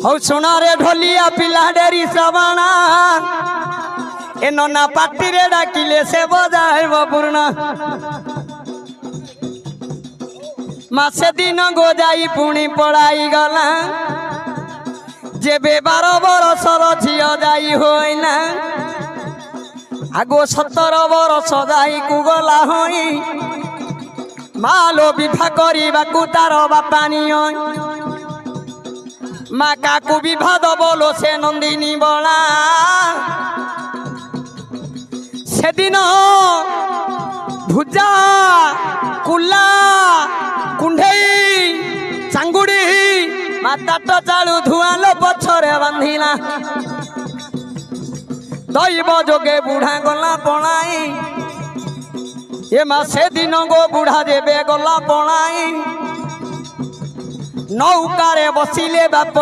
हौ सुना रे ढोलिया पिला डेरी सवाना ए नना पाटी रे डाकिले से बजाए पूर्ण मासे दिन गो जाई पुणी पड़ाई गला जेबे 12 बरसर झियो जाई होइना आगो 17 बरस जाई कु गला होई मालो विवाह करिबाकु तार बापा नियो माँ काकू विवाह दबलो से नंदिनी बला से दिन भुजा कुला कुंढई चांगुड़ी माता तो चालू धुआलो पछरे बांधिला दैव जोगे बुढ़ा गला पणाई ये माँ से दिन गो बुढ़ा जेबे गला पणाई नौकारे बसिले बाप